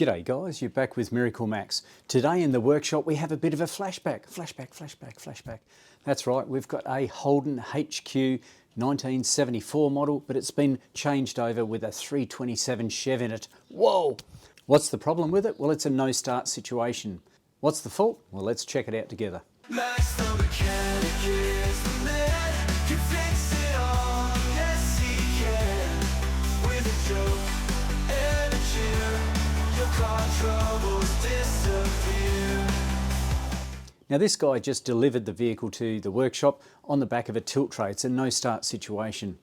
G'day guys, you're back with MiracleMAX. Today in the workshop we have a bit of a flashback. That's right, we've got a Holden HQ 1974 model, but it's been changed over with a 327 Chev in it. Whoa! What's the problem with it? Well, it's a no-start situation. What's the fault? Well, let's check it out together. Max the mechanic is the man, can fix it all, yes he can. With a joke and a cheer, your car troubles disappear. Now this guy just delivered the vehicle to the workshop on the back of a tilt tray. It's a no-start situation.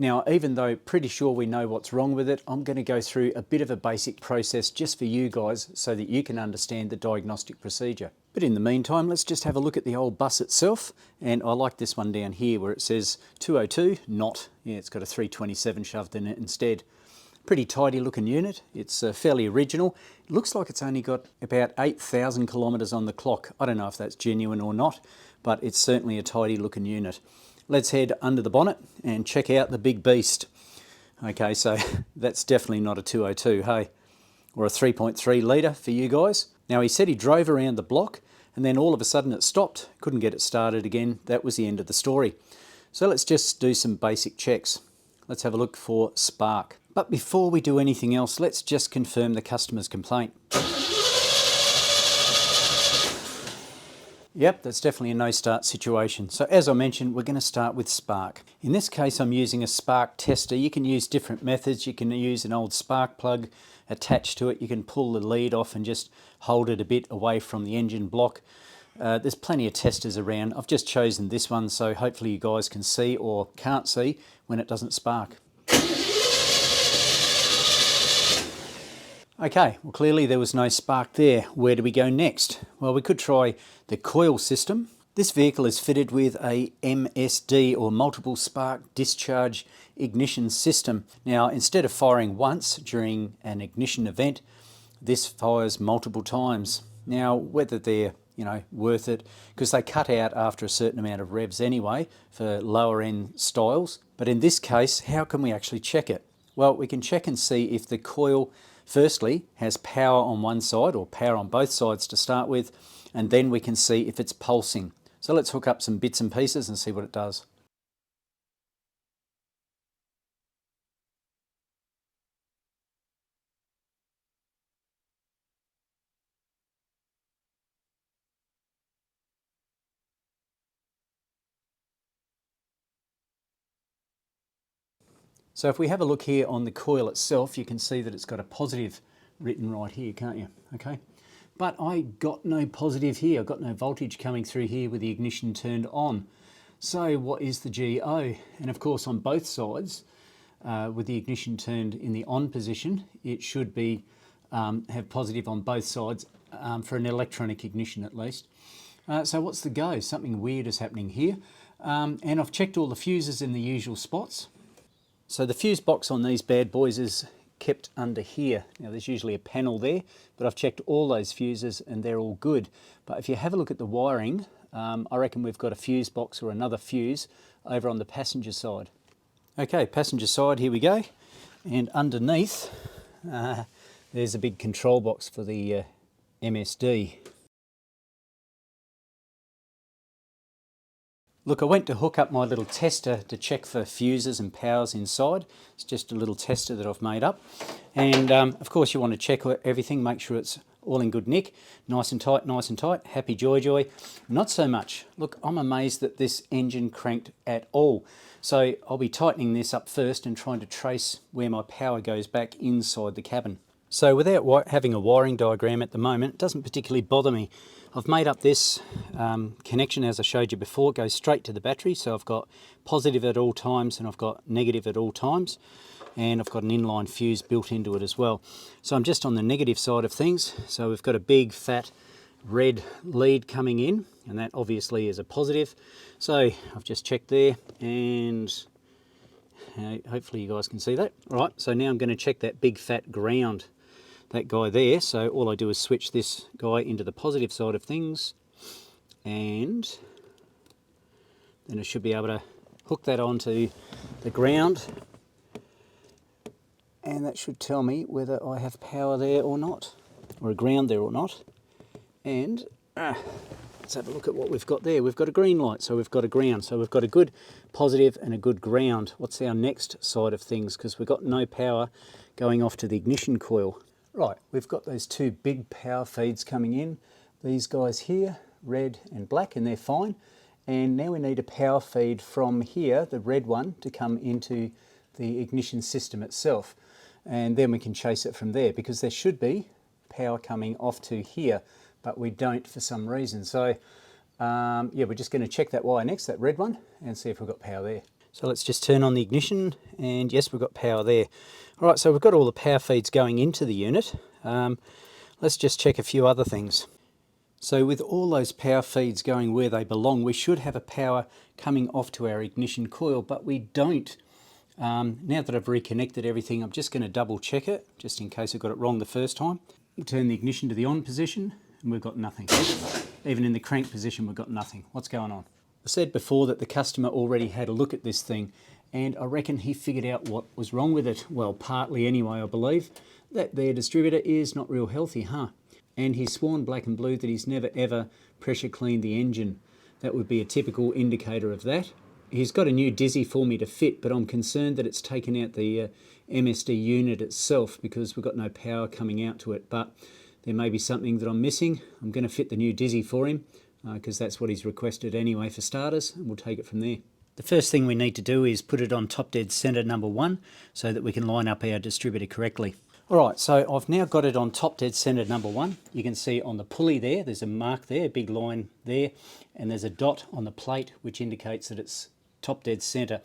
Now, even though pretty sure we know what's wrong with it, I'm going to go through a bit of a basic process just for you guys so that you can understand the diagnostic procedure. But in the meantime, let's just have a look at the old bus itself. And I like this one down here where it says 202, not. Yeah, it's got a 327 shoved in it instead. Pretty tidy looking unit. It's fairly original. It looks like it's only got about 8,000 kilometres on the clock. I don't know if that's genuine or not, but it's certainly a tidy looking unit. Let's head under the bonnet and check out the big beast. Okay, so that's definitely not a 202, hey? Or a 3.3 litre for you guys. Now he said he drove around the block and then all of a sudden it stopped. Couldn't get it started again. That was the end of the story. So let's just do some basic checks. Let's have a look for spark. But before we do anything else, let's just confirm the customer's complaint. Yep, that's definitely a no-start situation. So as I mentioned, we're going to start with spark. In this case, I'm using a spark tester. You can use different methods. You can use an old spark plug attached to it. You can pull the lead off and just hold it a bit away from the engine block. There's plenty of testers around. I've just chosen this one, so hopefully you guys can see or can't see when it doesn't spark. Okay, well clearly there was no spark there. Where do we go next? Well, we could try the coil system. This vehicle is fitted with a MSD or multiple spark discharge ignition system. Now, instead of firing once during an ignition event, this fires multiple times. Now, whether they're worth it, because they cut out after a certain amount of revs anyway for lower end styles. But in this case, how can we actually check it? Well, we can check and see if the coil firstly has power on one side or power on both sides to start with, and then we can see if it's pulsing. So let's hook up some bits and pieces and see what it does. So if we have a look here on the coil itself, you can see that it's got a positive written right here, can't you? Okay. But I got no positive here. I've got no voltage coming through here with the ignition turned on. So what is the GO? And of course on both sides, with the ignition turned in the on position, it should be have positive on both sides for an electronic ignition at least. So what's the go? Something weird is happening here. And I've checked all the fuses in the usual spots. So the fuse box on these bad boys is kept under here. Now there's usually a panel there, but I've checked all those fuses and they're all good. But if you have a look at the wiring, I reckon we've got a fuse box or another fuse over on the passenger side. Okay, passenger side, here we go. And underneath, there's a big control box for the MSD. Look, I went to hook up my little tester to check for fuses and powers inside. It's just a little tester that I've made up. And of course you want to check everything, make sure it's all in good nick. Nice and tight, nice and tight. Happy joy joy. Not so much. Look, I'm amazed that this engine cranked at all. So I'll be tightening this up first and trying to trace where my power goes back inside the cabin. So without having a wiring diagram at the moment, it doesn't particularly bother me. I've made up this connection as I showed you before. It goes straight to the battery, so I've got positive at all times and I've got negative at all times, and I've got an inline fuse built into it as well. So I'm just on the negative side of things. So we've got a big fat red lead coming in, and that obviously is a positive. So I've just checked there, and hopefully you guys can see that. All right, so now I'm going to check that big fat ground, that guy there. So all I do is switch this guy into the positive side of things, and then I should be able to hook that onto the ground and that should tell me whether I have power there or not, or a ground there or not. And let's have a look at what we've got there. We've got a green light, so we've got a ground. So we've got a good positive and a good ground. What's our next side of things? Because we've got no power going off to the ignition coil. Right, we've got those two big power feeds coming in. These guys here, red and black, and they're fine. And now we need a power feed from here, the red one, to come into the ignition system itself. And then we can chase it from there, because there should be power coming off to here, but we don't for some reason. So yeah, we're just going to check that wire next, that red one, and see if we've got power there. So let's just turn on the ignition, and yes, we've got power there. All right, so we've got all the power feeds going into the unit. Let's just check a few other things. So with all those power feeds going where they belong, we should have a power coming off to our ignition coil, but we don't. Now that I've reconnected everything, I'm just going to double check it, just in case I got it wrong the first time. We'll turn the ignition to the on position, and we've got nothing. Even in the crank position, we've got nothing. What's going on? I said before that the customer already had a look at this thing, and I reckon he figured out what was wrong with it. Well, partly anyway, I believe. That their distributor is not real healthy, huh? And he's sworn black and blue that he's never ever pressure cleaned the engine. That would be a typical indicator of that. He's got a new dizzy for me to fit, but I'm concerned that it's taken out the MSD unit itself, because we've got no power coming out to it. But there may be something that I'm missing. I'm going to fit the new dizzy for him, because that's what he's requested anyway for starters, and we'll take it from there. The first thing we need to do is put it on top dead center number 1, so that we can line up our distributor correctly. Alright, so I've now got it on top dead center number 1. You can see on the pulley there's a mark there, a big line there, and there's a dot on the plate which indicates that it's top dead center.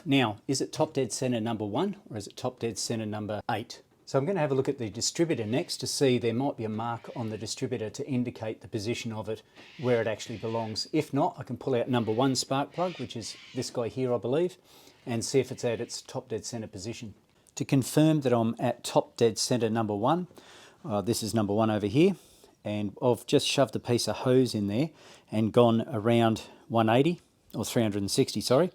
Now, is it top dead center number 1 or is it top dead center number 8? So I'm going to have a look at the distributor next to see there might be a mark on the distributor to indicate the position of it, where it actually belongs. If not, I can pull out number 1 spark plug, which is this guy here I believe, and see if it's at its top dead center position. To confirm that I'm at top dead center number 1, this is number 1 over here, and I've just shoved a piece of hose in there and gone around 180, or 360, sorry,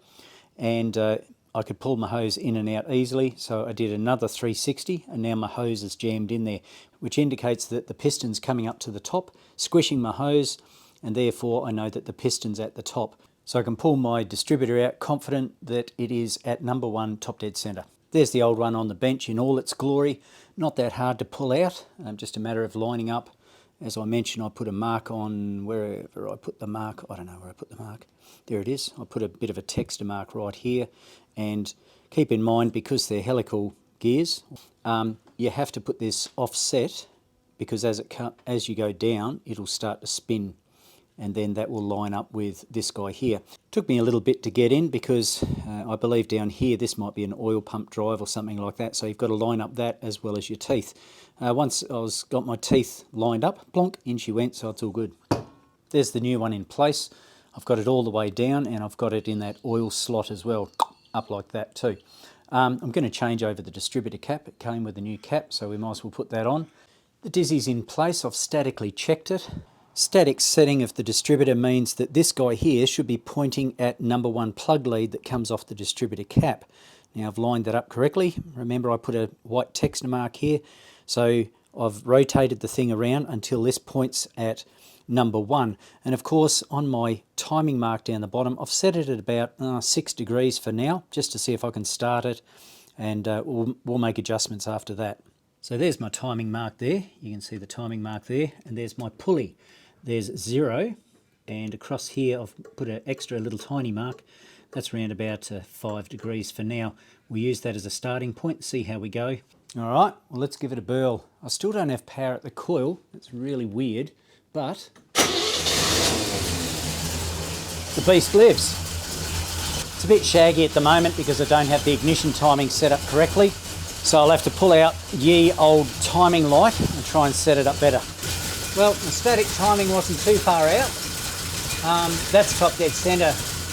and I could pull my hose in and out easily, so I did another 360, and now my hose is jammed in there, which indicates that the piston's coming up to the top, squishing my hose, and therefore I know that the piston's at the top. So I can pull my distributor out confident that it is at number 1 top dead center. There's the old one on the bench in all its glory. Not that hard to pull out, just a matter of lining up. As I mentioned, I put a mark on wherever I put the mark. I don't know where I put the mark. There it is. I put a bit of a texture mark right here. And keep in mind, because they're helical gears, you have to put this offset, because as you go down, it'll start to spin. And then that will line up with this guy here. Took me a little bit to get in, because I believe down here this might be an oil pump drive or something like that, so you've got to line up that as well as your teeth. Once got my teeth lined up, plonk, in she went, so it's all good. There's the new one in place. I've got it all the way down, and I've got it in that oil slot as well, up like that too. I'm going to change over the distributor cap. It came with a new cap, so we might as well put that on. The dizzy's in place. I've statically checked it. Static setting of the distributor means that this guy here should be pointing at number 1 plug lead that comes off the distributor cap. Now I've lined that up correctly. Remember, I put a white texture mark here, so I've rotated the thing around until this points at number 1. And of course, on my timing mark down the bottom, I've set it at about 6 degrees for now, just to see if I can start it, and we'll make adjustments after that. So there's my timing mark there. You can see the timing mark there, and there's my pulley. There's 0, and across here I've put an extra little tiny mark. That's around about 5 degrees for now. We'll use that as a starting point, see how we go. All right, well, let's give it a burl. I still don't have power at the coil. That's really weird, but the beast lives. It's a bit shaggy at the moment because I don't have the ignition timing set up correctly, so I'll have to pull out ye old timing light and try and set it up better. Well, the static timing wasn't too far out. That's top dead center,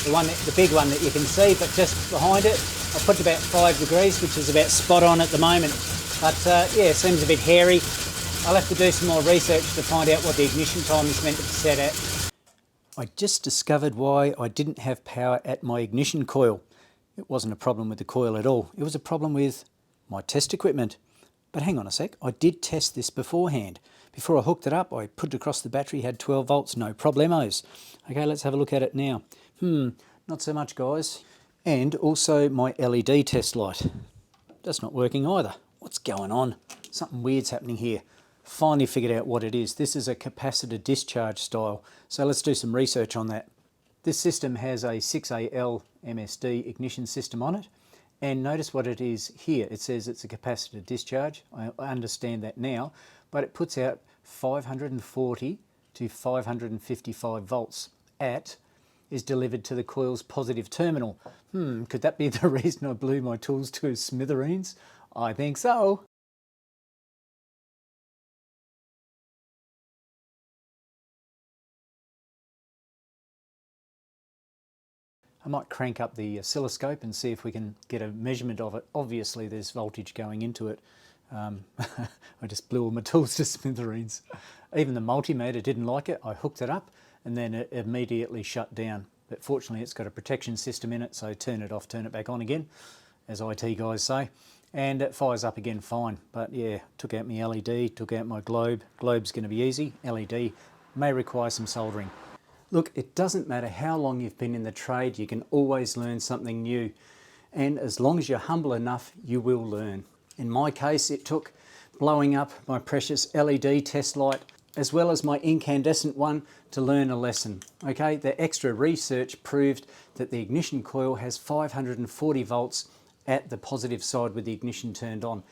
the big one that you can see, but just behind it, I put about 5 degrees, which is about spot on at the moment. But yeah, it seems a bit hairy. I'll have to do some more research to find out what the ignition time is meant to be set at. I just discovered why I didn't have power at my ignition coil. It wasn't a problem with the coil at all. It was a problem with my test equipment. But hang on a sec, I did test this beforehand. Before I hooked it up, I put it across the battery, had 12 volts, no problemos. Okay, let's have a look at it now. Not so much, guys. And also my LED test light. That's not working either. What's going on? Something weird's happening here. Finally figured out what it is. This is a capacitor discharge style. So let's do some research on that. This system has a 6AL MSD ignition system on it. And notice what it is here. It says it's a capacitor discharge. I understand that now, but it puts out 540 to 555 volts is delivered to the coil's positive terminal. Could that be the reason I blew my tools to smithereens? I think so. I might crank up the oscilloscope and see if we can get a measurement of it. Obviously there's voltage going into it. I just blew all my tools to smithereens. Even the multimeter didn't like it. I hooked it up and then it immediately shut down. But fortunately it's got a protection system in it, so turn it off, turn it back on again, as IT guys say. And it fires up again fine. But yeah, took out my LED, took out my globe. Globe's going to be easy. LED may require some soldering. Look, it doesn't matter how long you've been in the trade, you can always learn something new. And as long as you're humble enough, you will learn. In my case, it took blowing up my precious LED test light as well as my incandescent one to learn a lesson. Okay, the extra research proved that the ignition coil has 540 volts at the positive side with the ignition turned on.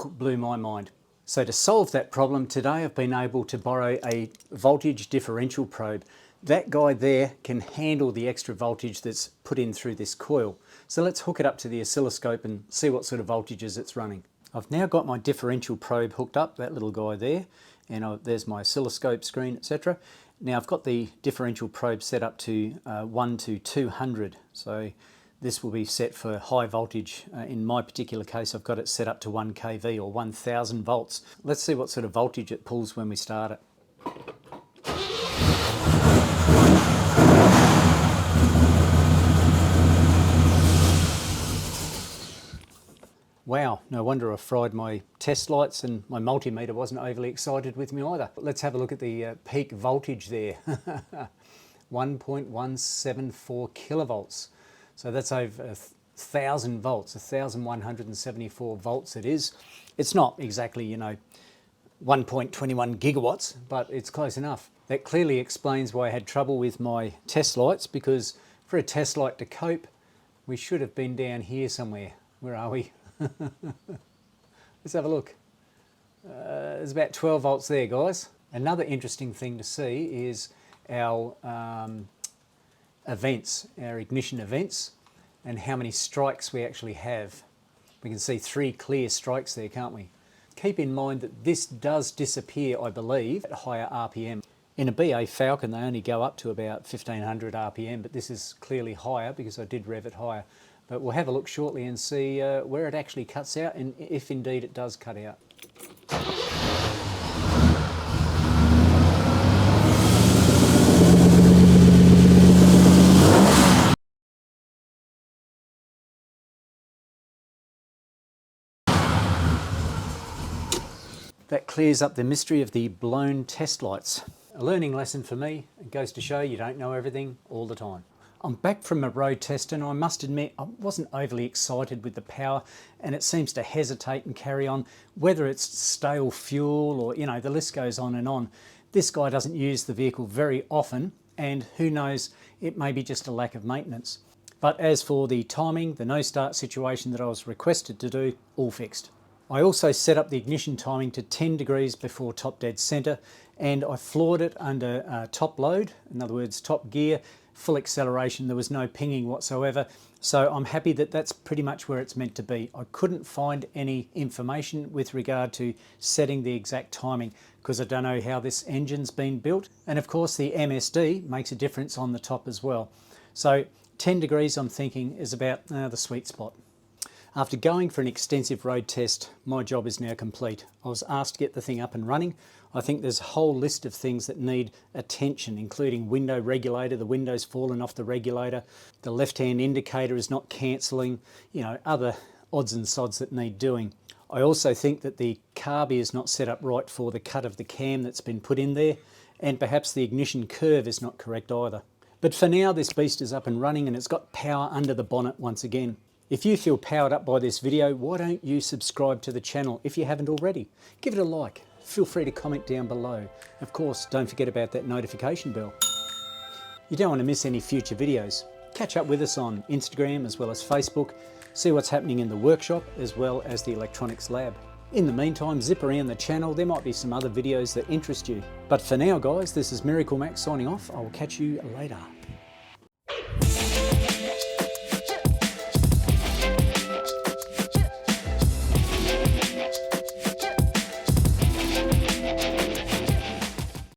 Blew my mind. So to solve that problem, today I've been able to borrow a voltage differential probe. That guy there can handle the extra voltage that's put in through this coil. So let's hook it up to the oscilloscope and see what sort of voltages it's running. I've now got my differential probe hooked up, that little guy there, and there's my oscilloscope screen, etc. Now I've got the differential probe set up to 1 to 200, so this will be set for high voltage. In my particular case, I've got it set up to 1 kV or 1000 volts. Let's see what sort of voltage it pulls when we start it. Wow, no wonder I fried my test lights and my multimeter wasn't overly excited with me either. Let's have a look at the peak voltage there. 1.174 kilovolts. So that's over 1,000 volts, 1,174 volts it is. It's not exactly, you know, 1.21 gigawatts, but it's close enough. That clearly explains why I had trouble with my test lights, because for a test light to cope, we should have been down here somewhere. Where are we? Let's have a look. There's about 12 volts there, guys. Another interesting thing to see is our events, our ignition events, and how many strikes we actually have. We can see 3 clear strikes there, can't we? Keep in mind that this does disappear, I believe, at higher RPM. In a BA Falcon, they only go up to about 1500 RPM, but this is clearly higher because I did rev it higher. But we'll have a look shortly and see where it actually cuts out, and if indeed it does cut out. That clears up the mystery of the blown test lights. A learning lesson for me. It goes to show you don't know everything all the time. I'm back from a road test and I must admit I wasn't overly excited with the power, and it seems to hesitate and carry on, whether it's stale fuel or, you know, the list goes on and on. This guy doesn't use the vehicle very often, and who knows, it may be just a lack of maintenance. But as for the timing, the no start situation that I was requested to do, all fixed. I also set up the ignition timing to 10 degrees before top dead center, and I floored it under top load, in other words top gear, full acceleration. There was no pinging whatsoever, so I'm happy that that's pretty much where it's meant to be. I couldn't find any information with regard to setting the exact timing because I don't know how this engine's been built, and of course the MSD makes a difference on the top as well. So 10 degrees I'm thinking is about the sweet spot. After going for an extensive road test, my job is now complete. I was asked to get the thing up and running. I think there's a whole list of things that need attention, including window regulator. The window's fallen off the regulator. The left-hand indicator is not cancelling. You know, other odds and sods that need doing. I also think that the carb is not set up right for the cut of the cam that's been put in there, and perhaps the ignition curve is not correct either. But for now, this beast is up and running and it's got power under the bonnet once again. If you feel powered up by this video, why don't you subscribe to the channel if you haven't already? Give it a like. Feel free to comment down below. Of course, don't forget about that notification bell. You don't want to miss any future videos. Catch up with us on Instagram as well as Facebook. See what's happening in the workshop as well as the electronics lab. In the meantime, zip around the channel. There might be some other videos that interest you. But for now, guys, this is MiracleMAX signing off. I will catch you later.